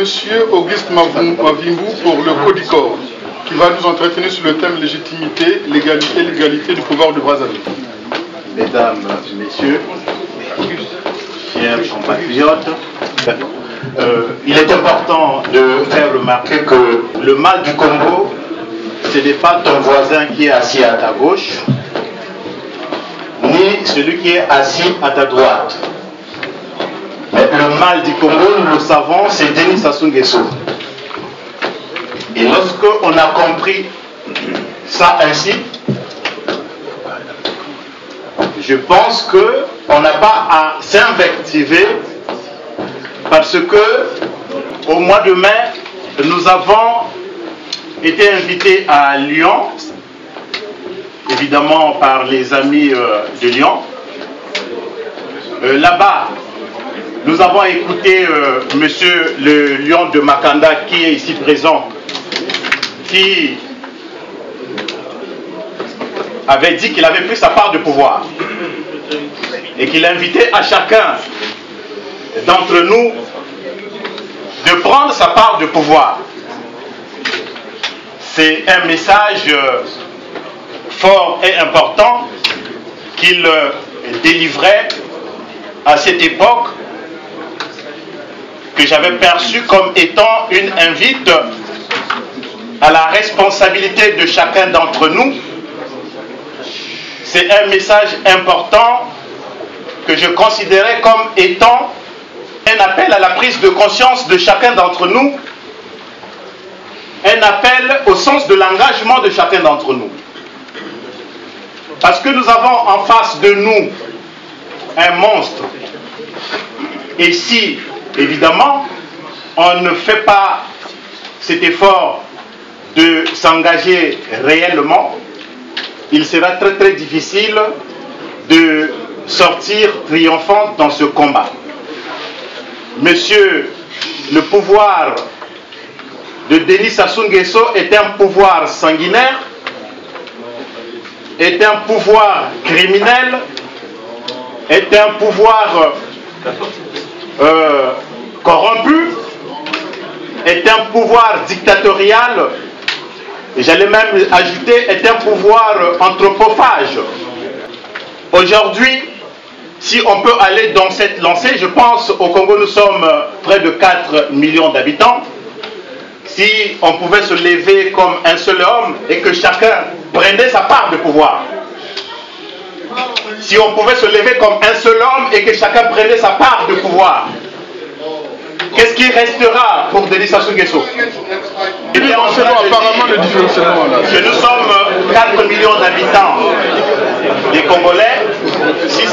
Monsieur Auguste Mavimbu pour le Codicor, qui va nous entretenir sur le thème légitimité, l'égalité du pouvoir de Brazzaville. Mesdames, Messieurs, chers compatriotes, il est important de faire remarquer que le mal du Congo, ce n'est pas ton voisin qui est assis à ta gauche, ni celui qui est assis à ta droite. Mais le mal du Congo, nous le savons, c'est Denis Sassou Nguesso. Et lorsqu'on a compris ça ainsi, je pense qu'on n'a pas à s'invectiver parce que au mois de mai, nous avons été invités à Lyon, évidemment par les amis de Lyon. Là-bas, nous avons écouté monsieur le Lion de Makanda qui est ici présent, qui avait dit qu'il avait pris sa part de pouvoir et qu'il invitait à chacun d'entre nous de prendre sa part de pouvoir. C'est un message fort et important qu'il délivrait à cette époque, que j'avais perçu comme étant une invite à la responsabilité de chacun d'entre nous. C'est un message important que je considérais comme étant un appel à la prise de conscience de chacun d'entre nous, un appel au sens de l'engagement de chacun d'entre nous. Parce que nous avons en face de nous un monstre. Et si, évidemment, on ne fait pas cet effort de s'engager réellement, il sera très très difficile de sortir triomphant dans ce combat. Monsieur, le pouvoir de Denis Sassou Nguesso est un pouvoir sanguinaire, est un pouvoir criminel, est un pouvoir corrompu, est un pouvoir dictatorial, et j'allais même ajouter, est un pouvoir anthropophage. Aujourd'hui, si on peut aller dans cette lancée, je pense au Congo nous sommes près de 4 millions d'habitants. Si on pouvait se lever comme un seul homme et que chacun prenait sa part de pouvoir. Si on pouvait se lever comme un seul homme et que chacun prenait sa part de pouvoir, qu'est-ce qui restera pour Denis Sassou Nguesso? Que nous sommes 4 millions d'habitants, des Congolais. Si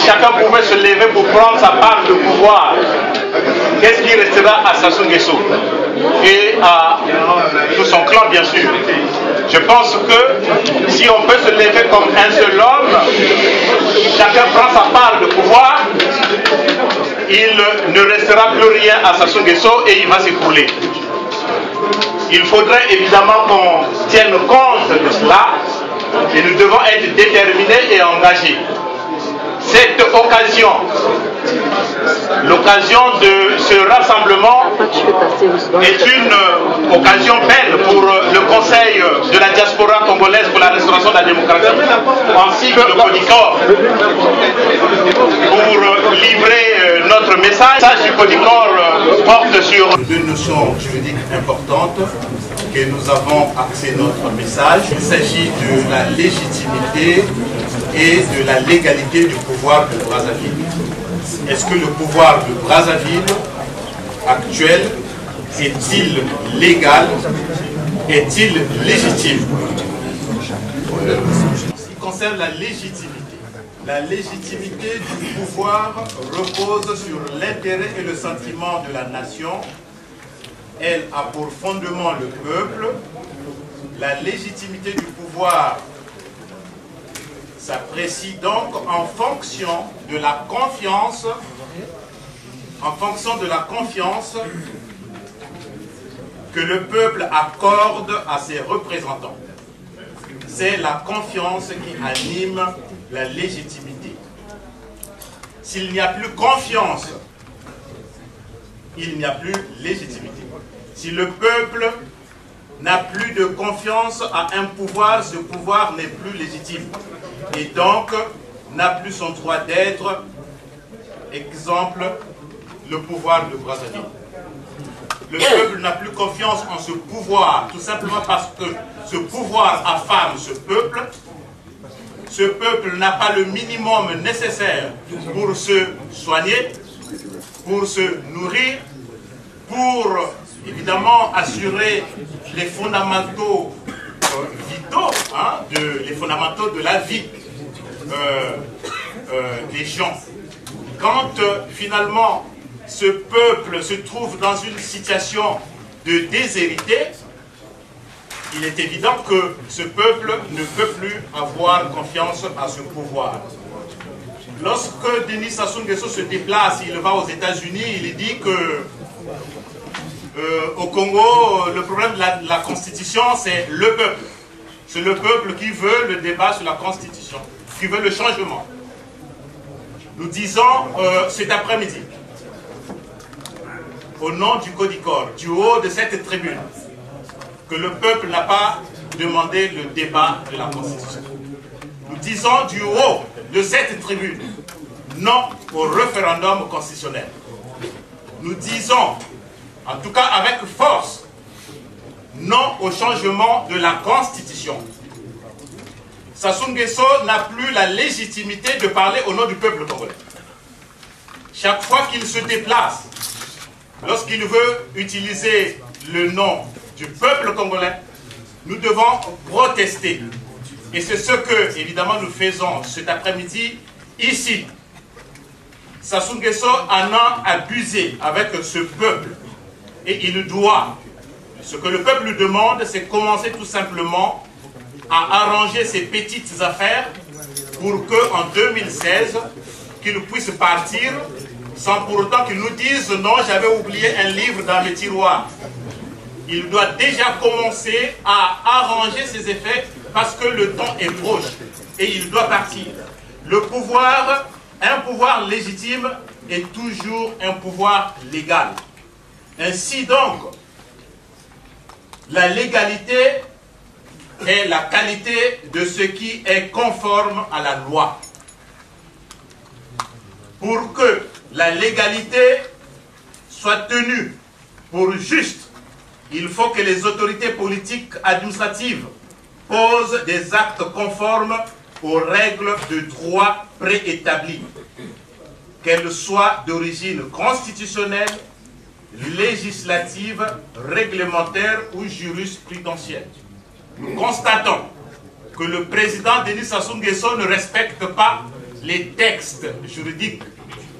chacun pouvait se lever pour prendre sa part de pouvoir, qu'est-ce qui restera à Sassou Nguesso et à tout son clan, bien sûr? Je pense que si on peut se lever comme un seul homme, chacun prend sa part de pouvoir, il ne restera plus rien à Sassou Nguesso et il va s'écrouler. Il faudrait évidemment qu'on tienne compte de cela et nous devons être déterminés et engagés. Cette occasion, l'occasion de ce rassemblement est une occasion belle pour le Conseil de la diaspora congolaise pour la restauration de la démocratie, ainsi que le Codicor, pour livrer notre message. Le message du Codicor porte sur une notion juridique importante que nous avons axé notre message. Il s'agit de la légitimité et de la légalité du pouvoir de Brazzaville. Est-ce que le pouvoir de Brazzaville actuel est-il légal? Est-il légitime? En ce qui concerne la légitimité du pouvoir repose sur l'intérêt et le sentiment de la nation. Elle a pour fondement le peuple. La légitimité du pouvoir s'apprécie donc en fonction de la confiance, que le peuple accorde à ses représentants. C'est la confiance qui anime la légitimité. S'il n'y a plus confiance, il n'y a plus légitimité. Si le peuple n'a plus de confiance à un pouvoir, ce pouvoir n'est plus légitime. Et donc, n'a plus son droit d'être. Exemple, le pouvoir de Brazzaville. Le peuple n'a plus confiance en ce pouvoir, tout simplement parce que ce pouvoir affame ce peuple. Ce peuple n'a pas le minimum nécessaire pour se soigner, pour se nourrir, pour évidemment assurer les fondamentaux vitaux, les fondamentaux de la vie des gens. Quand finalement ce peuple se trouve dans une situation de déshérité, il est évident que ce peuple ne peut plus avoir confiance à ce pouvoir. Lorsque Denis Sassou Nguesso se déplace, il va aux États-Unis, il dit que au Congo, le problème de la Constitution, c'est le peuple. C'est le peuple qui veut le débat sur la Constitution, qui veut le changement. Nous disons cet après-midi, au nom du Codicor, du haut de cette tribune, que le peuple n'a pas demandé le débat de la Constitution. Nous disons du haut de cette tribune, non au référendum constitutionnel. Nous disons, en tout cas avec force, non au changement de la Constitution. Sassou Nguesso n'a plus la légitimité de parler au nom du peuple congolais. Chaque fois qu'il se déplace, lorsqu'il veut utiliser le nom du peuple congolais, nous devons protester. Et c'est ce que, évidemment, nous faisons cet après-midi, ici. Sassou Nguesso en a abusé avec ce peuple. Et il doit, ce que le peuple lui demande, c'est commencer tout simplement à arranger ses petites affaires pour qu'en 2016, qu'il puisse partir sans pour autant qu'il nous dise « Non, j'avais oublié un livre dans mes tiroirs ». Il doit déjà commencer à arranger ses effets parce que le temps est proche et il doit partir. Le pouvoir, un pouvoir légitime est toujours un pouvoir légal. Ainsi donc, la légalité est la qualité de ce qui est conforme à la loi. Pour que la légalité soit tenue pour juste, il faut que les autorités politiques administratives posent des actes conformes aux règles de droit préétablies, qu'elles soient d'origine constitutionnelle, législative, réglementaire ou jurisprudentielle. Nous constatons que le président Denis Sassou Nguesso ne respecte pas les textes juridiques,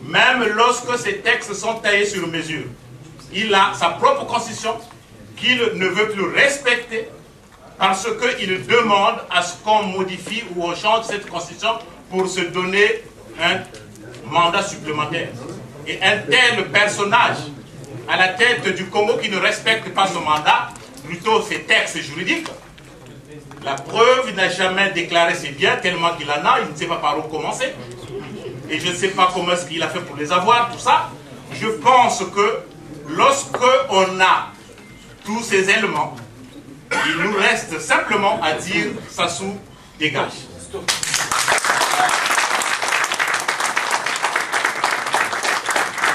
même lorsque ces textes sont taillés sur mesure. Il a sa propre constitution qu'il ne veut plus respecter parce qu'il demande à ce qu'on modifie ou on change cette constitution pour se donner un mandat supplémentaire. Et un tel personnage à la tête du Congo qui ne respecte pas son mandat, plutôt ses textes juridiques, la preuve, il n'a jamais déclaré ses biens tellement qu'il en a, il ne sait pas par où commencer. Et je ne sais pas comment est-ce qu'il a fait pour les avoir, tout ça. Je pense que lorsque on a tous ces éléments, il nous reste simplement à dire Sassou, dégage.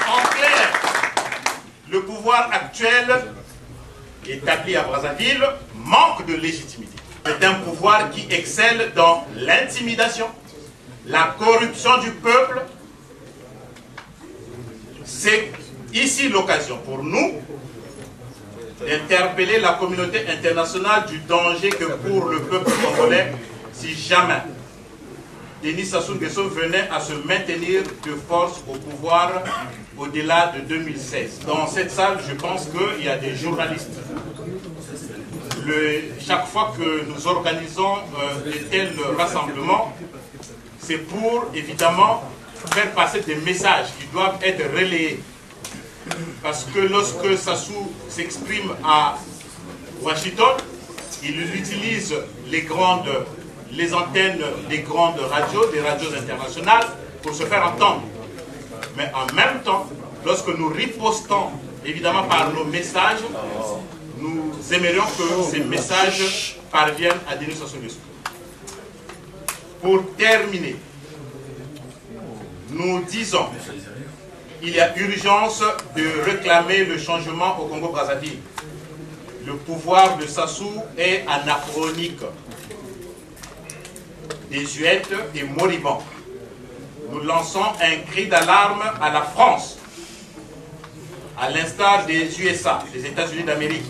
En clair, le pouvoir actuel établi à Brazzaville manque de légitimité. C'est un pouvoir qui excelle dans l'intimidation, la corruption du peuple. C'est ici l'occasion pour nous d'interpeller la communauté internationale du danger que court le peuple congolais si jamais Denis Sassou Nguesso venait à se maintenir de force au pouvoir au-delà de 2016. Dans cette salle, je pense qu'il y a des journalistes. Chaque fois que nous organisons de tels rassemblements, c'est pour évidemment faire passer des messages qui doivent être relayés. Parce que lorsque Sassou s'exprime à Washington, il utilise les antennes des grandes radios, des radios internationales, pour se faire entendre. Mais en même temps, lorsque nous ripostons évidemment par nos messages, nous aimerions que ces messages parviennent à Denis Sassou Nguesso. Pour terminer, nous disons qu'il y a urgence de réclamer le changement au Congo-Brazzaville. Le pouvoir de Sassou est anachronique, désuète et moribond. Nous lançons un cri d'alarme à la France, à l'instar des USA, des États-Unis d'Amérique.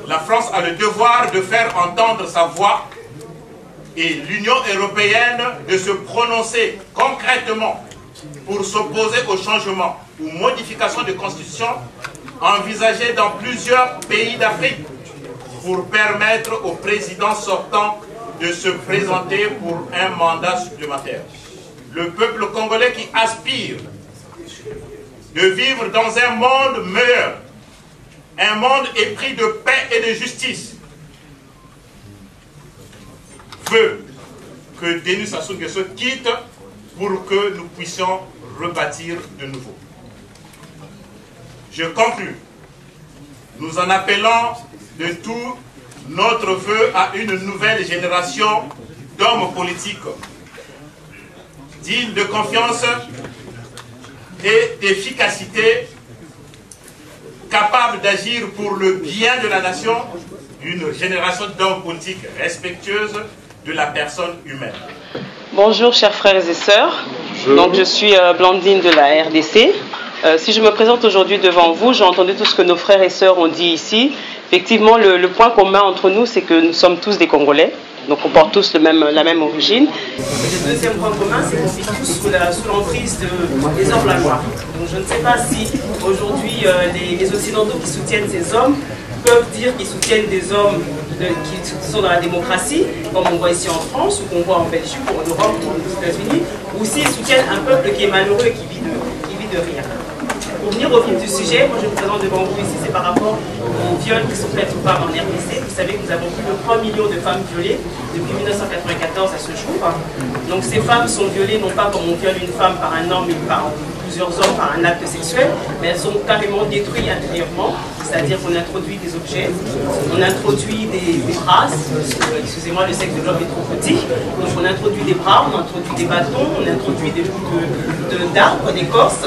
La France a le devoir de faire entendre sa voix et l'Union européenne de se prononcer concrètement pour s'opposer au changement ou modification de constitution envisagées dans plusieurs pays d'Afrique pour permettre au président sortant de se présenter pour un mandat supplémentaire. Le peuple congolais qui aspire de vivre dans un monde meilleur, un monde épris de paix et de justice, veut que Denis Sassou Nguesso quitte pour que nous puissions rebâtir de nouveau. Je conclus. Nous en appelons de tout notre vœu à une nouvelle génération d'hommes politiques dignes de confiance et d'efficacité, capables d'agir pour le bien de la nation, une génération d'hommes politiques respectueuses de la personne humaine. Bonjour chers frères et sœurs. Donc, je suis Blandine de la RDC. Si je me présente aujourd'hui devant vous, j'ai entendu tout ce que nos frères et sœurs ont dit ici. Effectivement, le point commun entre nous, c'est que nous sommes tous des Congolais. Donc on porte tous la même origine. Le deuxième point commun, c'est qu'on vit tous sous l'emprise des hommes la loi. Donc je ne sais pas si aujourd'hui les Occidentaux qui soutiennent ces hommes peuvent dire qu'ils soutiennent des hommes qui sont dans la démocratie, comme on voit ici en France, ou qu'on voit en Belgique, ou en Europe, ou aux États-Unis, ou s'ils soutiennent un peuple qui est malheureux et qui vit de rien. Pour venir au vif du sujet, moi je me présente devant vous ici, c'est par rapport aux viols qui sont faits aux femmes en RDC. Vous savez que nous avons plus de 3 millions de femmes violées depuis 1994 à ce jour. Donc ces femmes sont violées non pas comme on viole une femme par un homme, mais par plusieurs hommes par un acte sexuel, mais elles sont carrément détruites intérieurement, c'est-à-dire qu'on introduit des objets, on introduit des bras, excusez-moi, le sexe de l'homme est trop petit, donc on introduit des bras, on introduit des bâtons, on introduit des bouts d'arbres, d'écorce,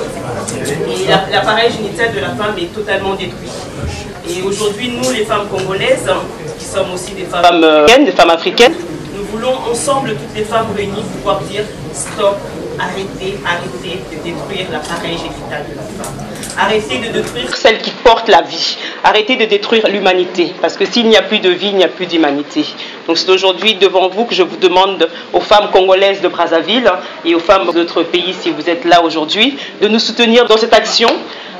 et l'appareil génital de la femme est totalement détruit. Et aujourd'hui, nous, les femmes congolaises, qui sommes aussi des femmes africaines, nous voulons ensemble, toutes les femmes réunies, pouvoir dire stop, arrêtez de détruire l'appareil génital de la femme. Arrêtez de détruire celle qui porte la vie. Arrêtez de détruire l'humanité. Parce que s'il n'y a plus de vie, il n'y a plus d'humanité. Donc c'est aujourd'hui devant vous que je vous demande, aux femmes congolaises de Brazzaville et aux femmes d'autres pays, si vous êtes là aujourd'hui, de nous soutenir dans cette action,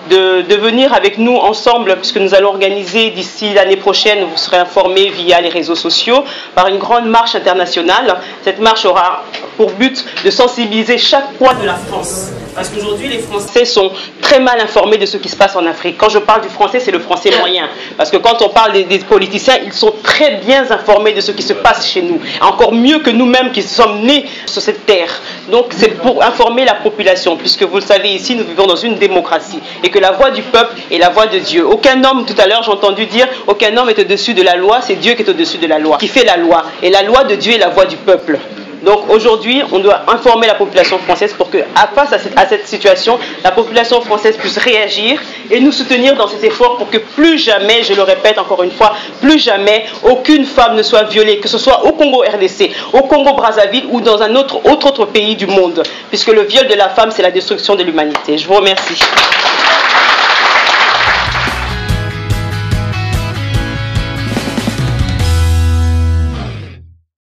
de venir avec nous ensemble, puisque nous allons organiser d'ici l'année prochaine, vous serez informés via les réseaux sociaux, par une grande marche internationale. Cette marche aura pour but de sensibiliser chaque coin de la France. Parce qu'aujourd'hui, les Français sont très mal informés de ce qui se passe en Afrique. Quand je parle du français, c'est le français moyen. Parce que quand on parle des politiciens, ils sont très bien informés de ce qui se passe chez nous. Encore mieux que nous-mêmes qui sommes nés sur cette terre. Donc c'est pour informer la population, puisque vous le savez ici, nous vivons dans une démocratie. Et que la voix du peuple est la voix de Dieu. Aucun homme, tout à l'heure j'ai entendu dire, aucun homme est au-dessus de la loi, c'est Dieu qui est au-dessus de la loi, qui fait la loi. Et la loi de Dieu est la voix du peuple. Donc aujourd'hui, on doit informer la population française pour que, face à cette situation, la population française puisse réagir et nous soutenir dans cet effort pour que plus jamais, je le répète encore une fois, plus jamais aucune femme ne soit violée, que ce soit au Congo RDC, au Congo Brazzaville ou dans un autre pays du monde, puisque le viol de la femme, c'est la destruction de l'humanité. Je vous remercie.